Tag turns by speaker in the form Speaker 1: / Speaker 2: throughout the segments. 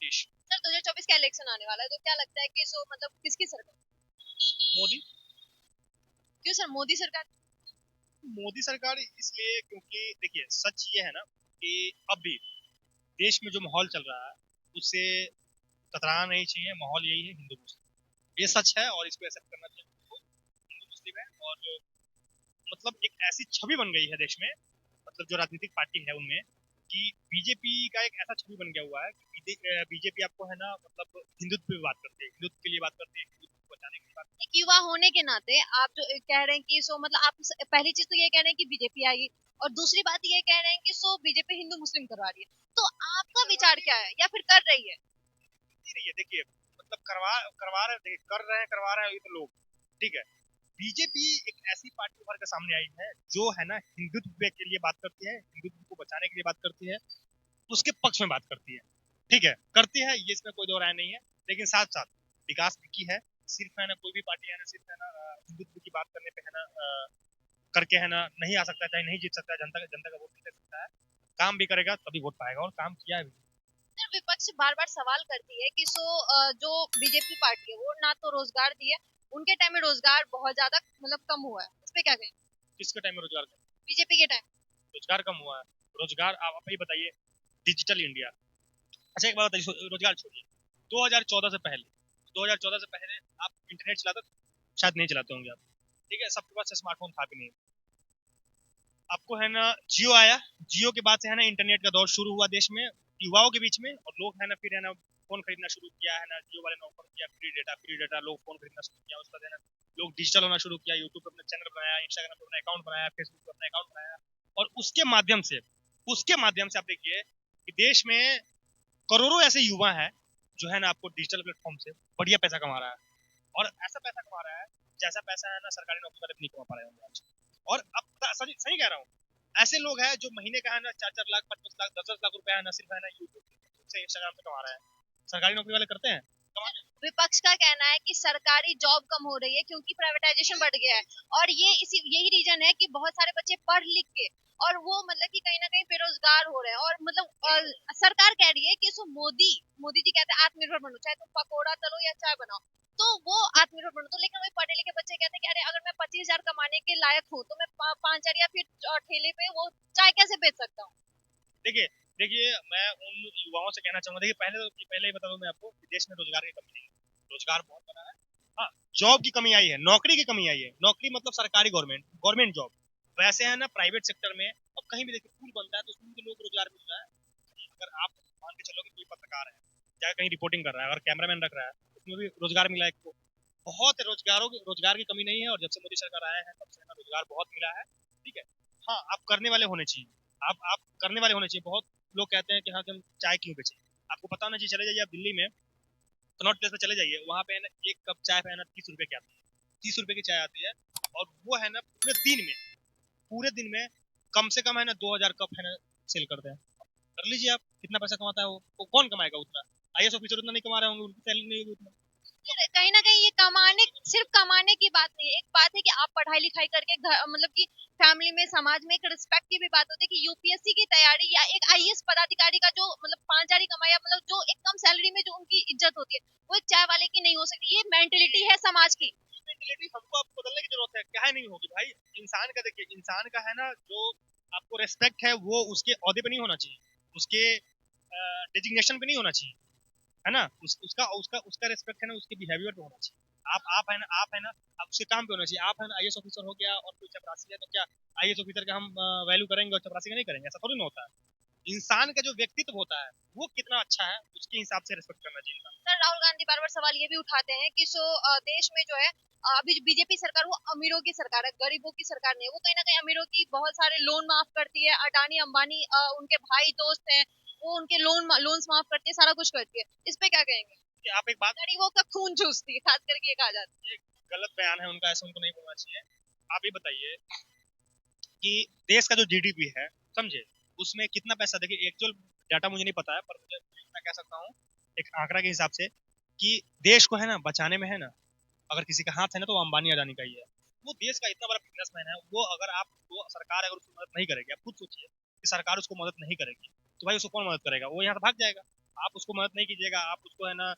Speaker 1: Nitish.
Speaker 2: Sir 2024 का election आने वाला है, तो क्या लगता है कि मतलब किसकी सरकार?
Speaker 1: मोदी।
Speaker 2: क्यों सर मोदी सरकार?
Speaker 1: मोदी सरकार इसलिए क्योंकि देखिए सच ये है ना कि अब भी देश में जो माहौल चल रहा है उससे कतराना नहीं चाहिए। माहौल यही है हिंदू मुस्लिम, ये सच है और इसको एक्सेप्ट करना चाहिए। हिंदू मुस्लिम है और मतलब एक ऐसी छवि बन गई है देश में, मतलब जो राजनीतिक पार्टी है उनमें, कि बीजेपी का एक ऐसा छवि बन गया हुआ है कि बीजेपी आपको है ना मतलब हिंदुत्व पे बात करती है, हिंदुत्व के लिए बात करती है, हिंदुत्व को बचाने के लिए बात करती
Speaker 2: एक युवा होने के नाते आप जो कह रहे हैं कि मतलब आप पहली चीज तो ये कह रहे हैं कि बीजेपी आई, और दूसरी बात ये कह रहे हैं कि बीजेपी हिंदू मुस्लिम करवा रही है, तो आपका विचार क्या है, या फिर कर रही है?
Speaker 1: रही है। देखिए मतलब करवा करवा रहे देखिए कर रहे हैं करवा रहे हैं ये तो लोग, ठीक है। बीजेपी एक ऐसी पार्टी उभर कर सामने आई है जो है ना हिंदुत्व के लिए बात करती है, हिंदुत्व को बचाने के लिए बात करती है, उसके पक्ष में बात करती है, ठीक है, करती है, ये इसमें कोई दो राय नहीं है। लेकिन साथ साथ विकास भी की है। सिर्फ है ना कोई भी पार्टी है ना सिर्फ है ना हिंदुत्व की बात करने पे है ना करके है ना नहीं आ सकता, चाहे नहीं जीत सकता, जनता का वोट नहीं ले सकता है। काम भी करेगा तभी वोट पाएगा और काम किया भी।
Speaker 2: सर विपक्ष बार बार सवाल करती है कि जो बीजेपी पार्टी है वो ना तो रोजगार दी है, उनके टाइम में रोजगार बहुत ज्यादा मतलब कम हुआ है, इस पे क्या कहें?
Speaker 1: किसके टाइम में रोजगार कम?
Speaker 2: बीजेपी के टाइम।
Speaker 1: रोजगार कम हुआ है। रोजगार आप ही बताइए। Digital India. अच्छा एक बात बताइए, रोजगार छोड़िए, 2014 से पहले, 2014 से पहले आप इंटरनेट चलाते थे? शायद नहीं चलाते होंगे आप, ठीक है, सबके पास स्मार्टफोन था भी नहीं। आपको है ना जियो आया, जियो के बाद से है ना इंटरनेट का दौर शुरू हुआ देश में युवाओं के बीच में, और लोग है ना फिर है ना फोन खरीदना शुरू किया है ना, जियो वाले ने ऑफर किया फ्री डेटा, लोग फोन खरीदना शुरू किया, उसका है ना लोग डिजिटल होना शुरू किया, यूट्यूब पे अपना चैनल बनाया, इंस्टाग्राम पे अपना अकाउंट बनाया, फेसबुक पे अपना अकाउंट बनाया, और उसके माध्यम से आप देखिए कि देश में करोड़ों ऐसे युवा हैं जो है ना आपको डिजिटल प्लेटफॉर्म से बढ़िया पैसा कमा रहा है, और ऐसा पैसा कमा रहा है जैसा पैसा है ना सरकारी नौकरी वाले नहीं कमा पा रहे होंगे आज। और अब सही सही कह रहा हूँ, ऐसे लोग हैं जो महीने का है ना 4-4 लाख 25 लाख 10-10 लाख रुपया है ना सिर्फ है ना यूट्यूब से इंस्टाग्राम से कमा रहे हैं। सरकारी नौकरी वाले करते हैं कमाते हैं।
Speaker 2: विपक्ष का कहना है कि सरकारी जॉब कम हो रही है क्योंकि प्राइवेटाइजेशन बढ़ गया है, और यही रीजन है कि बहुत सारे बच्चे पढ़ लिख के और वो मतलब कि कहीं ना कहीं बेरोजगार हो रहे हैं, और मतलब सरकार कह रही है कि मोदी मोदी जी कहते हैं आत्मनिर्भर बनो, चाहे तुम पकौड़ा तलो या चाय बनाओ, तो वो आत्मनिर्भर बनो। तो लेकिन वही पढ़े लिखे बच्चे कहते हैं कि अरे अगर मैं 25,000 कमाने के लायक हूँ तो मैं 5,000 या फिर ठेले पे वो चाय कैसे बेच सकता हूँ?
Speaker 1: देखिए देखिए मैं उन युवाओं से कहना चाहूंगा, देखिए पहले ही बता दूं मैं आपको कि देश में रोजगार की कमी नहीं है, रोजगार बहुत बड़ा है। हाँ, जॉब की कमी आई है, नौकरी की कमी आई है, नौकरी मतलब सरकारी गवर्नमेंट गवर्नमेंट जॉब। वैसे है ना प्राइवेट सेक्टर में अब कहीं भी देखिए पुल बनता है तो उसमें भी लोग रोजगार मिल रहा है। अगर आप मान के चलो कि कोई पत्रकार है जाकर कहीं रिपोर्टिंग कर रहा है, अगर कैमरामैन रख रहा है उसमें भी रोजगार मिला है एक को। बहुत रोजगार की कमी नहीं है, और जब से मोदी सरकार आया है तब से रोजगार बहुत मिला है, ठीक है। हाँ, आप करने वाले होने चाहिए, आप करने वाले होने चाहिए। बहुत लोग कहते हैं कि हाँ कि हम चाय क्यों बेचें। आपको पता होना चाहिए, चले जाइए आप दिल्ली में कनॉट प्लेस में चले जाइए, वहाँ पे है ना एक कप चाय पे है ना 30 रुपए की आती है, 30 रुपए की चाय आती है, और वो है ना पूरे दिन में कम से कम है ना 2,000 कप है ना सेल करते हैं। कर लीजिए आप, कितना पैसा कमाता है वो कौन कमाएगा उतना? आईएएस ऑफिसर उतना नहीं कमा रहे होंगे, उनकी सैलरी नहीं होगी उतना।
Speaker 2: कहीं ना कहीं ये कमाने, सिर्फ कमाने की बात नहीं है, एक बात है कि आप पढ़ाई लिखाई करके मतलब कि फैमिली में समाज में एक रिस्पेक्ट की भी बात होती है कि यूपीएससी की तैयारी या एक आईएएस पदाधिकारी का जो मतलब 5,000 ही कमाया, मतलब जो एक कम सैलरी में जो उनकी इज्जत होती है वो एक चाय वाले की नहीं हो सकती। ये मेंटेलिटी है समाज की।
Speaker 1: मेंटेलिटी हमको आपको बदलने की जरूरत है, क्या है नहीं होगी भाई। इंसान का देखिए, इंसान का है ना जो आपको रेस्पेक्ट है वो उसके औहदे पे नहीं होना चाहिए, उसके डेजिग्नेशन पे नहीं होना चाहिए, है ना। उसका उसका उसका रेस्पेक्ट है ना उसके बिहेवियर पे होना चाहिए। आप है ना आप उसके काम पे होना चाहिए। आप है ना आईएएस ऑफिसर हो गया और कोई चपरासी है तो क्या आईएएस ऑफिसर का हम वैल्यू करेंगे और चपरासी का नहीं करेंगे? ऐसा थोड़ी ना होता है। इंसान का जो व्यक्तित्व होता है वो कितना अच्छा है उसके हिसाब से रेस्पेक्ट करना चाहिए इंसान।
Speaker 2: सर राहुल गांधी बार बार सवाल ये भी उठाते हैं कि देश में जो है अभी बीजेपी सरकार वो अमीरों की सरकार है, गरीबों की सरकार नहीं है। वो कहीं ना कहीं अमीरों की बहुत सारे लोन माफ करती है, अडानी अंबानी उनके भाई दोस्त हैं, वो उनके लोन्स माफ करती है, सारा कुछ करती है। इस पे क्या कहेंगे?
Speaker 1: कि आप एक बात,
Speaker 2: गरीबों का खून चूसती है, खास करके ये कहा जाता है।
Speaker 1: ये गलत बयान है उनका, ऐसा उनको नहीं बोलना चाहिए। आप ये बताइए कि देश का जो जीडीपी है, समझे, उसमें कितना पैसा, देखिए एक्चुअल डाटा मुझे नहीं पता है पर मुझे मैं कह सकता हूँ एक आंकड़ा के हिसाब से कि देश को है ना बचाने में है ना अगर किसी का हाथ है ना तो वो अंबानी अडानी का ही है। वो देश का इतना बड़ा बिजनेसमैन है, वो अगर आप वो सरकार अगर उसको मदद नहीं करेगी, आप खुद सोचिए कि सरकार उसको मदद नहीं करेगी तो भाई उसको कौन मदद करेगा? वो यहाँ से भाग जाएगा। आप उसको मदद नहीं कीजिएगा, आप उसको है ना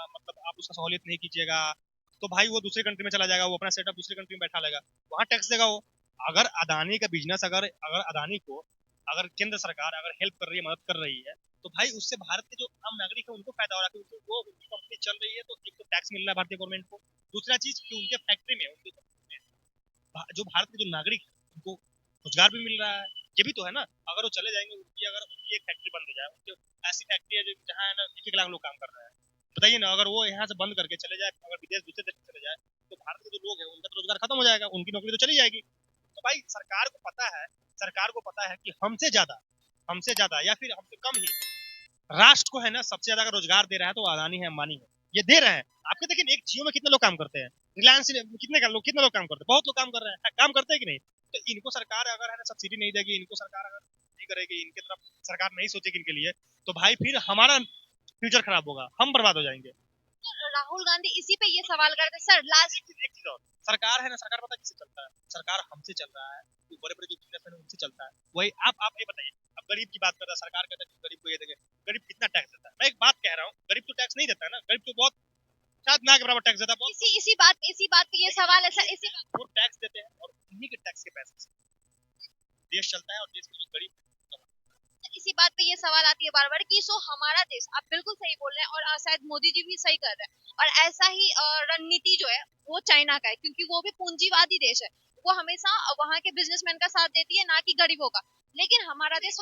Speaker 1: मतलब आप उसका सहूलियत नहीं कीजिएगा, तो भाई वो दूसरी कंट्री में चला जाएगा, वो अपना सेटअप दूसरी कंट्री में बैठा लेगा, वहाँ टैक्स देगा वो। अगर अदानी का बिजनेस, अगर अगर अदानी को अगर केंद्र सरकार अगर हेल्प कर रही है, मदद कर रही है, तो भाई उससे भारत के जो आम नागरिक है उनको फायदा हो रहा है, क्योंकि वो उनकी कंपनी चल रही है तो एक तो टैक्स मिल रहा है भारतीय गवर्नमेंट को, दूसरा चीज कि उनके फैक्ट्री में उनके जो भारत के जो नागरिक है उनको रोजगार भी मिल रहा है। ये भी तो है ना, अगर वो चले जाएंगे, उनकी एक फैक्ट्री बंद हो जाए, उनकी ऐसी फैक्ट्री है जहाँ है ना 1-1 लाख लोग काम कर रहे हैं, बताइए ना, अगर वो यहाँ से बंद करके चले जाए, अगर विदेश दूसरे देश में चले जाए, तो भारत के जो लोग हैं उनका तो रोजगार खत्म हो जाएगा, उनकी नौकरी तो चली जाएगी। तो भाई सरकार को पता है कि हमसे ज्यादा या फिर हमसे कम ही राष्ट्र को है ना सबसे ज्यादा अगर रोजगार दे रहा है तो अदानी है, अंबानी है, ये दे रहे हैं। आपके देखिए एक जियो में कितने लोग काम करते हैं, रिलायंस कितने लोग काम करते हैं, बहुत लोग काम कर रहे हैं, काम करते हैं कि नहीं। तो इनको सरकार अगर है ना सब्सिडी नहीं देगी, इनको सरकार अगर नहीं करेगी, इनके तरफ सरकार नहीं सोचेगी इनके लिए, तो भाई फिर हमारा फ्यूचर खराब होगा, हम बर्बाद हो जाएंगे।
Speaker 2: राहुल गांधी इसी पे ये सवाल करते सर लास्ट।
Speaker 1: एक चीज और, सरकार है ना, सरकार पता किससे चलता है, सरकार हमसे चल रहा है, जो बड़े बड़े जो बिजनेसमैन है उनसे चलता है। वही आप ये बताइए, अब गरीब की बात कर रहा है, सरकार कहता है कि गरीब को ये देंगे, गरीब कितना टैक्स देता है, मैं एक बात कह रहा हूँ, गरीब तो टैक्स नहीं देता है ना, गरीब तो बहुत शायद ना के बराबर टैक्स देता है, बहुत
Speaker 2: इसी बात पे ये सवाल है सर, इसी बात
Speaker 1: वो टैक्स देते हैं और उन्हीं के टैक्स के पैसे से देश चलता है, और देश में जो गरीब
Speaker 2: इसी बात पे ये सवाल आती है बार बार कि सो हमारा देश, आप बिल्कुल सही बोल रहे हैं और शायद मोदी जी भी सही कर रहे हैं, और ऐसा ही रणनीति जो है वो चाइना का है, क्योंकि वो भी पूंजीवादी देश है, वो हमेशा वहाँ के बिजनेसमैन का साथ देती है, ना कि गरीबों का। लेकिन हमारा देश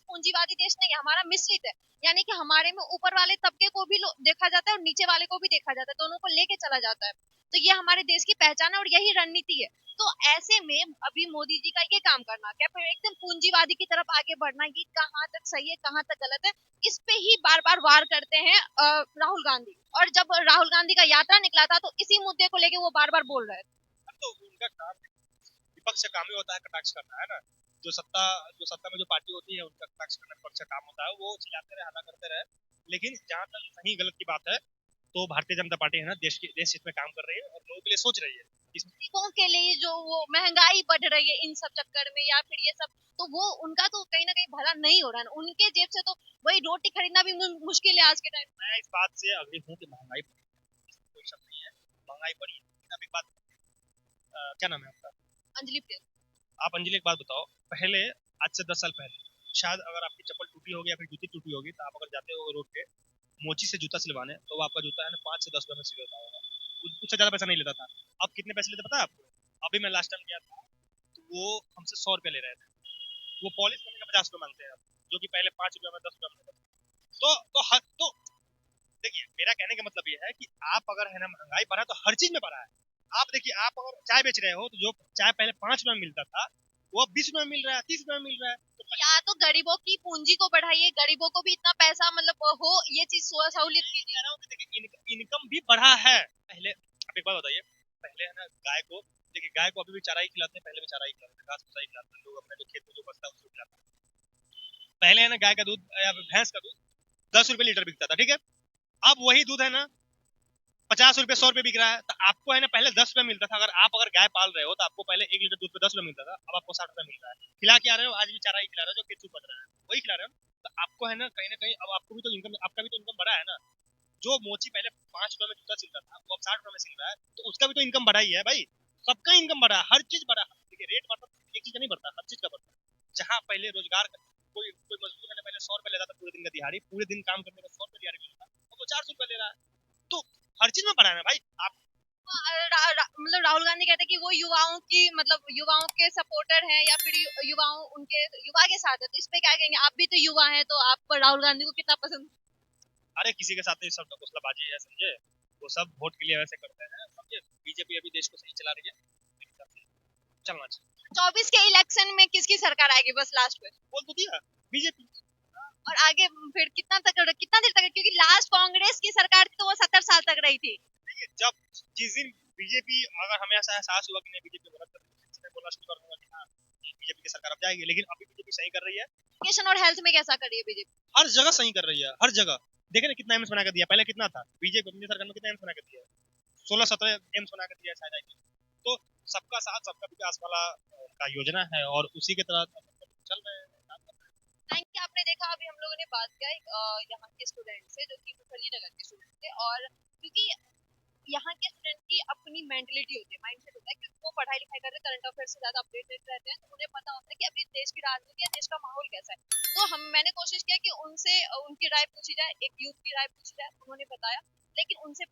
Speaker 2: पूंजीवादी देश नहीं है, हमारा मिश्रित है, यानी कि हमारे में ऊपर वाले तबके को भी देखा जाता है और नीचे वाले को भी देखा जाता है, दोनों को लेके चला जाता है। तो ये हमारे देश की पहचान है और यही रणनीति है। तो ऐसे में अभी मोदी जी का ये काम करना क्या फिर एकदम पूंजीवादी की तरफ आगे बढ़ना, ये कहाँ तक सही है कहाँ तक गलत है, इस पे ही बार बार वार करते हैं राहुल गांधी। और जब राहुल गांधी का यात्रा निकला था तो इसी मुद्दे को लेके वो बार बार बोल रहे थे।
Speaker 1: तो उनका काम, विपक्ष का काम ही होता है कटाक्ष करना, है ना। जो सत्ता में जो पार्टी होती है उनका कटाक्ष करना विपक्ष का काम होता है, वो चिल्लाते रहे, हल्ला करते रहे। लेकिन जहाँ तक सही गलत की बात है, तो भारतीय जनता पार्टी है ना देश हित में काम कर रही है और लोगों के लिए सोच रही है।
Speaker 2: गरीबों के लिए जो वो महंगाई बढ़ रही है इन सब चक्कर में या फिर ये सब, तो वो उनका तो कहीं ना कहीं भला नहीं हो रहा है, उनके जेब से तो वही रोटी खरीदना भी मुश्किल है आज के टाइम।
Speaker 1: मैं इस बात से अग्री हूँ कि महंगाई कोई शक नहीं है, महंगाई बढ़ी है, लेकिन अब एक बात, क्या नाम है आपका?
Speaker 2: अंजलि प्रिय।
Speaker 1: आप अंजलि एक बात बताओ, पहले आज से 10 साल पहले शायद अगर आपकी चप्पल टूटी होगी या फिर जूती टूटी होगी, तो आप अगर जाते हो रोड पे मोची से जूता सिलवाने, तो वो आपका जूता है ना 5 से 10 रुपए में सिल देता होगा, उससे ज्यादा पैसा नहीं लेता था। अब कितने पैसे लेते पता है आपको? अभी मैं लास्ट टाइम गया था तो वो हमसे 100 रुपए ले रहे थे, वो पॉलिश करने का 50 रुपए मांगते हैं, जो कि पहले 5 रुपए में 10 रुपए में तो देखिए, मेरा कहने का मतलब ये है कि आप अगर है ना महंगाई बढ़ा तो हर चीज में बढ़ा है। आप देखिए, आप अगर चाय बेच रहे हो तो जो चाय पहले 5 रुपए में मिलता था वो अब 20 रुपए में मिल रहा है, 30 रुपए में मिल रहा है। तो
Speaker 2: या तो गरीबों की पूंजी को बढ़ाइए, गरीबों को भी इतना पैसा मतलब हो, ये चीज सहूलियत कीजिए।
Speaker 1: कह रहा हूँ कि देखिए इनकम भी बढ़ा है। पहले आप एक बात बताइए, पहले है ना गाय को, देखिए गाय को अभी भी चारा ही खिलाते हैं, पहले भी चारा ही खिलाते हैं, घास भूसा ही खिलाते हैं, लोग अपने जो खेत में जो बचता है उसको खिलाते हैं। पहले है ना गाय का दूध या भैंस का दूध 10 रुपए लीटर बिकता था, ठीक है। अब वही दूध है ना 50 रुपए 100 रुपए बिक रहा है। तो आपको है ना पहले 10 रुपए मिलता था, अगर गाय पाल रहे हो तो आपको पहले 1 लीटर दूध पे 10 रुपए मिलता था, अब आपको 60 रुपए मिल रहा है। खिला के आ रहे हो, आज भी चारा ही खिला रहे हो, जो खेत बच रहा है वही खिला रहे हो। तो आपको है ना कहीं अब आपको भी तो इनकम, आपका भी तो इनकम बढ़ा है ना। जो मोची पहले 5 रुपए में जूता सिलता था वो अब 60 रुपए में सिल रहा है, तो उसका भी तो इनकम बढ़ा ही है भाई। सबका इनकम बढ़ा है, हर चीज बढ़ा है। देखिए रेट बढ़ता है, एक चीज नहीं बढ़ता, हर चीज का बढ़ता है। जहाँ पहले रोजगार कोई कोई मजदूर है ना पहले 100 रुपए लेता था पूरे दिन का दिहाड़ी, पूरे दिन काम करने का 100 रुपए दिहाड़ी मिलता था, अब वो 400 रुपए ले रहा है। तो हर चीज में बढ़ा है ना भाई। आप
Speaker 2: मतलब राहुल गांधी कहते हैं कि वो युवाओं की मतलब युवाओं के सपोर्टर हैं या फिर युवाओं उनके युवा के साथ है, तो इस पे क्या कहेंगे? आप भी तो युवा हैं, तो आप राहुल गांधी को कितना पसंद?
Speaker 1: अरे किसी के साथ नहीं, सब ढकोसलाबाजी है समझे, वो सब वोट के लिए वैसे करते हैं समझे। बीजेपी अभी देश को सही चला रही है, मेरे हिसाब से चलना चाहिए।
Speaker 2: 24 के इलेक्शन में किसकी सरकार आएगी बस लास्ट में?
Speaker 1: बोल तो दिया बीजेपी।
Speaker 2: और आगे फिर कितना देर तक, क्योंकि लास्ट कांग्रेस की सरकार थी तो वो 70 साल तक रही थी।
Speaker 1: जब जिस दिन बीजेपी, अगर हमें ऐसा एहसास हुआ कि नहीं बीजेपी गलत कर रही है, मैं बोलना शुरू कर दूंगा कि हाँ बीजेपी की सरकार अब जाएगी, लेकिन अभी बीजेपी सही कर रही है।
Speaker 2: एजुकेशन और हेल्थ में कैसा कर रही है बीजेपी?
Speaker 1: हर जगह सही कर रही है, हर जगह। देखे ना कितना एम्स बना कर दिया, पहले कितना था, बीजेपी अपनी सरकार में कितना एम्स बना कर दिया, 16-17 एम्स बना कर दिया शायद आई। तो सबका साथ सबका विकास वाला का योजना है और उसी के तरह चल रहे हैं।
Speaker 2: Thank you. आपने हमने देखा, अभी हम लोगों ने बात किया एक यहाँ के स्टूडेंट से जो कि मुखर्जी नगर के स्टूडेंट थे, और क्योंकि यहाँ के स्टूडेंट की अपनी मेंटलिटी होती है, माइंडसेट होता है, क्योंकि वो पढ़ाई लिखाई कर रहे हैं, करंट अफेयर से ज्यादा अपडेटेड रहते हैं, तो उन्हें पता होता है कि अभी देश की राजनीति या देश का माहौल कैसा है। तो मैंने कोशिश किया कि उनसे उनकी राय पूछी जाए, एक यूथ की राय पूछी जाए, उन्होंने बताया। लेकिन उनसे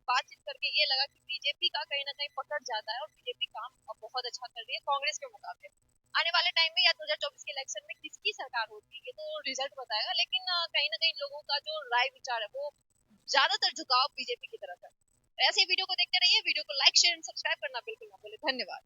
Speaker 2: बातचीत करके ये लगा कि बीजेपी का कहीं ना कहीं पकड़ जाता है, और बीजेपी काम अब बहुत अच्छा कर रही है कांग्रेस के मुकाबले। आने वाले टाइम में या 2024 के इलेक्शन में किसकी सरकार होती है ये तो रिजल्ट बताएगा, लेकिन कहीं ना कहीं लोगों का जो राय विचार है वो ज्यादातर झुकाव बीजेपी की तरफ है। ऐसे वीडियो को देखते रहिए, वीडियो को लाइक शेयर एंड सब्सक्राइब करना बिल्कुल ना भूलें। धन्यवाद।